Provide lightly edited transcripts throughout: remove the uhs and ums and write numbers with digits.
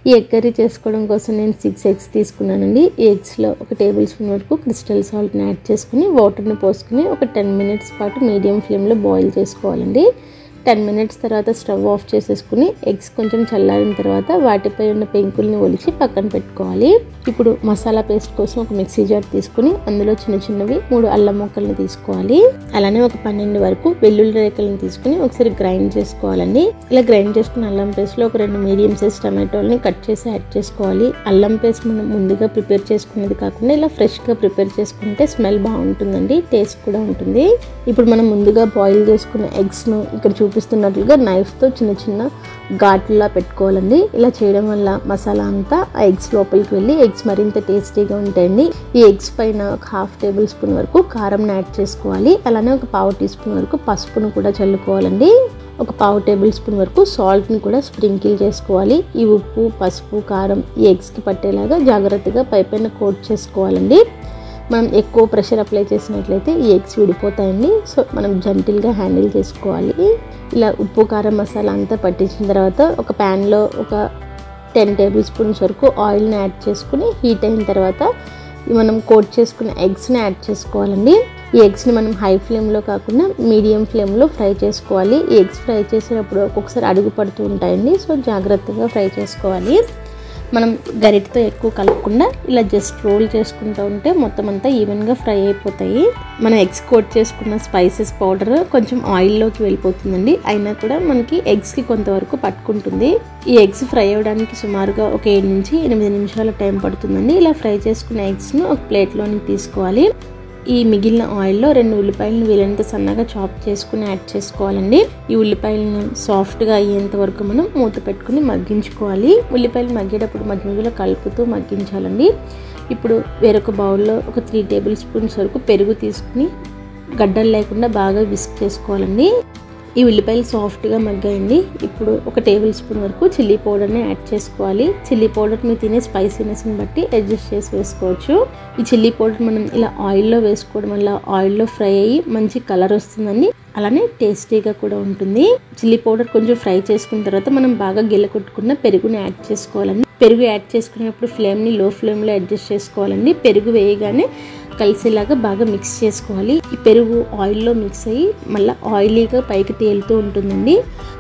ఈ egg curry చేసుకోవడం కోసం నేను 6 ఎగ్స్ తీసుకున్నానండి. ఈ ఎగ్స్లో 1 టేబుల్ స్పూన్ వరకు క్రిస్టల్ సాల్ట్ని యాడ్ చేసుకుని వాటర్ని పోసుకుని ఒక 10 మినిట్స్ పాటు మీడియం ఫ్లేమ్లో బాయిల్ చేసుకోవాలండి. 10 మినిట్స్ తర్వాత స్టవ్ ఆఫ్ చేసేసుకుని ఎగ్స్ కొంచెం చల్లారిన తర్వాత వాటిపై ఉన్న పెంకుల్ని ఒలిచి పక్కన పెట్టుకోవాలి. ఇప్పుడు మసాలా పేస్ట్ కోసం ఒక మిక్సీ జార్ తీసుకుని అందులో చిన్నవి 3 అల్లం ముక్కల్ని తీసుకోవాలి. అలానే ఒక 12 వరకు వెల్లుల్లి రేకలను తీసుకుని ఒకసారి గ్రైండ్ చేసుకోవాలండి. ఇలా గ్రైండ్ చేసుకున్న అల్లం పేస్ట్లో ఒక 2 మీడియం సైజ్ టమాటోల్ని కట్ చేసి యాడ్ చేసుకోవాలి. అల్లం పేస్ట్ మనం ముందుగా ప్రిపేర్ చేసుకునేది కాకుండా ఇలా ఫ్రెష్గా ప్రిపేర్ చేసుకుంటే స్మెల్ బాగుంటుందండి, టేస్ట్ కూడా ఉంటుంది. ఇప్పుడు మనం ముందుగా బాయిల్ చేసుకున్న ఎగ్స్ను ఇక్కడ చూపిస్తున్నట్లుగా నైఫ్తో చిన్న ఘాట్లా పెట్టుకోవాలండి. ఇలా చేయడం వల్ల మసాలా అంతా ఆ ఎగ్స్ లోపలికి వెళ్ళి ఎగ్స్ మరింత టేస్టీగా ఉంటాయండి. ఈ ఎగ్స్ పైన ఒక 1/2 టేబుల్ స్పూన్ వరకు కారంని యాడ్ చేసుకోవాలి. అలానే ఒక 1/4 టీ స్పూన్ వరకు పసుపును కూడా చల్లుకోవాలండి. ఒక 1/4 టేబుల్ స్పూన్ వరకు సాల్ట్ని కూడా స్ప్రింకిల్ చేసుకోవాలి. ఈ ఉప్పు, పసుపు, కారం ఈ ఎగ్స్కి పట్టేలాగా జాగ్రత్తగా పైపైన కోట్ చేసుకోవాలండి. మనం ఎక్కువ ప్రెషర్ అప్లై చేసినట్లయితే ఈ ఎగ్స్ విడిపోతాయండి. సో మనం జెంటిల్గా హ్యాండిల్ చేసుకోవాలి. ఇలా ఉప్పు, కారం, మసాలా అంతా పట్టించిన తర్వాత ఒక ప్యాన్లో ఒక 10 టేబుల్ స్పూన్స్ వరకు ఆయిల్ని యాడ్ చేసుకుని హీట్ అయిన తర్వాత మనం కోట్ చేసుకున్న ఎగ్స్ని యాడ్ చేసుకోవాలండి. ఈ ఎగ్స్ని మనం హై ఫ్లేమ్లో కాకుండా మీడియం ఫ్లేమ్లో ఫ్రై చేసుకోవాలి. ఈ ఎగ్స్ ఫ్రై చేసేటప్పుడు ఒక్కొక్కసారి అడుగు పడుతూ ఉంటాయండి. సో జాగ్రత్తగా ఫ్రై చేసుకోవాలి. మనం గరిటతో ఎక్కువ కలపకుండా ఇలా జస్ట్ రోల్ చేసుకుంటూ ఉంటే మొత్తం అంతా ఈవెన్గా ఫ్రై అయిపోతాయి. మనం ఎగ్స్ కోట్ చేసుకున్న స్పైసెస్ పౌడర్ కొంచెం ఆయిల్లోకి వెళ్ళిపోతుందండి. అయినా కూడా మనకి ఎగ్స్కి కొంతవరకు పట్టుకుంటుంది. ఈ ఎగ్స్ ఫ్రై అవ్వడానికి సుమారుగా ఒక 7 నుంచి 8 నిమిషాల టైం పడుతుందండి. ఇలా ఫ్రై చేసుకున్న ఎగ్స్ను ఒక ప్లేట్లోనికి తీసుకోవాలి. ఈ మిగిలిన ఆయిల్లో 2 ఉల్లిపాయలను వీలైనంత సన్నగా చాప్ చేసుకుని యాడ్ చేసుకోవాలండి. ఈ ఉల్లిపాయలను సాఫ్ట్గా అయ్యేంత వరకు మనం మూత పెట్టుకుని మగ్గించుకోవాలి. ఉల్లిపాయలు మగ్గేటప్పుడు మధ్యలో కలుపుతూ మగ్గించాలండి. ఇప్పుడు వేరొక బౌల్లో ఒక 3 టేబుల్ స్పూన్స్ వరకు పెరుగు తీసుకుని గడ్డలు లేకుండా బాగా విస్క్ చేసుకోవాలండి. ఈ ఉల్లిపాయలు సాఫ్ట్గా మగ్గాయండి. ఇప్పుడు ఒక టేబుల్ స్పూన్ వరకు చిల్లీ పౌడర్ని యాడ్ చేసుకోవాలి. చిల్లీ పౌడర్ మీరు తినే స్పైసీనెస్ని బట్టి అడ్జస్ట్ చేసి వేసుకోవచ్చు. ఈ చిల్లీ పౌడర్ మనం ఇలా ఆయిల్లో వేసుకోవడం వల్ల ఆయిల్లో ఫ్రై అయ్యి మంచి కలర్ వస్తుందండి. అలానే టేస్టీగా కూడా ఉంటుంది. చిల్లీ పౌడర్ కొంచెం ఫ్రై చేసుకున్న తర్వాత మనం బాగా గిల్లకొట్టుకున్న పెరుగుని యాడ్ చేసుకోవాలండి. పెరుగు యాడ్ చేసుకునేప్పుడు ఫ్లేమ్ని లో ఫ్లేమ్లో అడ్జస్ట్ చేసుకోవాలండి. పెరుగు వేయగానే కలిసేలాగా బాగా మిక్స్ చేసుకోవాలి. ఈ పెరుగు ఆయిల్లో మిక్స్ అయ్యి మళ్ళీ ఆయిలీగా పైకి తేలుతూ ఉంటుందండి.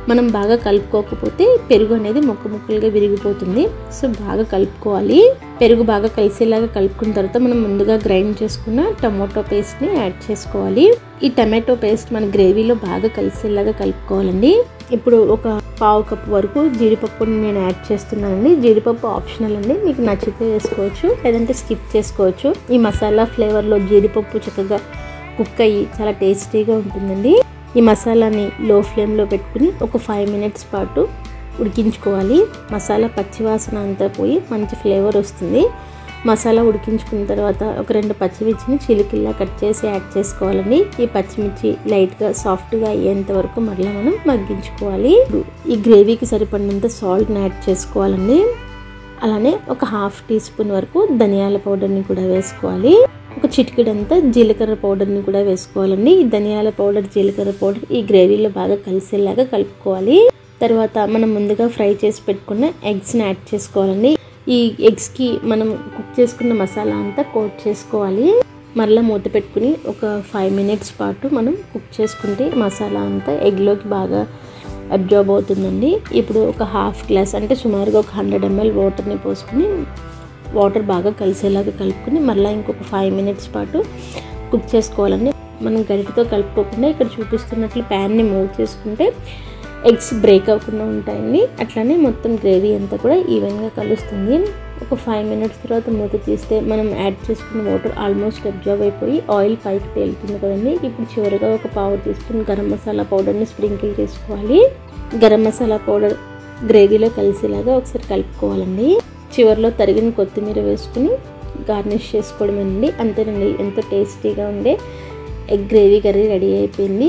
మనం బాగా కలుపుకోకపోతే పెరుగు అనేది ముక్కలుగా విరిగిపోతుంది. సో బాగా కలుపుకోవాలి. పెరుగు బాగా కలిసేలాగా కలుపుకున్న తర్వాత మనం ముందుగా గ్రైండ్ చేసుకున్న టమాటో పేస్ట్ని యాడ్ చేసుకోవాలి. ఈ టమాటో పేస్ట్ మన గ్రేవీలో బాగా కలిసేలాగా కలుపుకోవాలండి. ఇప్పుడు ఒక 1/2 కప్పు వరకు జీడిపప్పుని నేను యాడ్ చేస్తున్నానండి. జీడిపప్పు ఆప్షనల్ అండి, మీకు నచ్చితే వేసుకోవచ్చు లేదంటే స్కిప్ చేసుకోవచ్చు. ఈ మసాలా ఫ్లేవర్లో జీడిపప్పు చక్కగా కుక్ అయ్యి చాలా టేస్టీగా ఉంటుందండి. ఈ మసాలాని లో ఫ్లేమ్లో పెట్టుకుని ఒక 5 మినిట్స్ పాటు ఉడికించుకోవాలి. మసాలా పచ్చివాసన అంతా పోయి మంచి ఫ్లేవర్ వస్తుంది. మసాలా ఉడికించుకున్న తర్వాత ఒక 2 పచ్చిమిర్చిని చిలికిల్లా కట్ చేసి యాడ్ చేసుకోవాలండి. ఈ పచ్చిమిర్చి లైట్గా సాఫ్ట్గా అయ్యేంత వరకు మరలా మనం మగ్గించుకోవాలి. ఈ గ్రేవీకి సరిపడినంత సాల్ట్ని యాడ్ చేసుకోవాలండి. అలానే ఒక 1/2 టీ స్పూన్ వరకు ధనియాల పౌడర్ని కూడా వేసుకోవాలి. ఒక చిటికెడంతా జీలకర్ర పౌడర్ని కూడా వేసుకోవాలండి. ఈ ధనియాల పౌడర్, జీలకర్ర పౌడర్ ఈ గ్రేవీలో బాగా కలిసేలాగా కలుపుకోవాలి. తర్వాత మనం ముందుగా ఫ్రై చేసి పెట్టుకున్న ఎగ్స్ని యాడ్ చేసుకోవాలండి. ఈ ఎగ్స్కి మనం కుక్ చేసుకున్న మసాలా అంతా కోట్ చేసుకోవాలి. మరలా మూత పెట్టుకుని ఒక 5 మినిట్స్ పాటు మనం కుక్ చేసుకుంటే మసాలా అంతా ఎగ్లోకి బాగా అబ్జార్బ్ అవుతుందండి. ఇప్పుడు ఒక 1/2 గ్లాస్ అంటే సుమారుగా ఒక 100 ml వాటర్ని పోసుకుని వాటర్ బాగా కలిసేలాగా కలుపుకుని మరలా ఇంకొక 5 మినిట్స్ పాటు కుక్ చేసుకోవాలండి. మనం గరిటతో కలుపుకోకుండా ఇక్కడ చూపిస్తున్నట్లు ప్యాన్ని మూవ్ చేసుకుంటే ఎగ్స్ బ్రేక్ అవ్వకుండా ఉంటాయండి. అట్లానే మొత్తం గ్రేవీ అంతా కూడా ఈవెన్గా కలుస్తుంది. ఒక 5 మినిట్స్ తర్వాత మూత తీస్తే మనం యాడ్ చేసుకున్న వాటర్ ఆల్మోస్ట్ అబ్జర్వ్ అయిపోయి ఆయిల్ పైకి తేలుతుంది కదండి. ఇప్పుడు చివరిగా ఒక 1/4 టీ స్పూన్ గరం మసాలా పౌడర్ని స్ప్రింకిల్ చేసుకోవాలి. గరం మసాలా పౌడర్ గ్రేవీలో కలిసేలాగా ఒకసారి కలుపుకోవాలండి. చివరిలో తరిగిన కొత్తిమీర వేసుకుని గార్నిష్ చేసుకోవడమేనండి. అంతేనండి, ఎంతో టేస్టీగా ఉండే ఎగ్ గ్రేవీ కర్రీ రెడీ అయిపోయింది.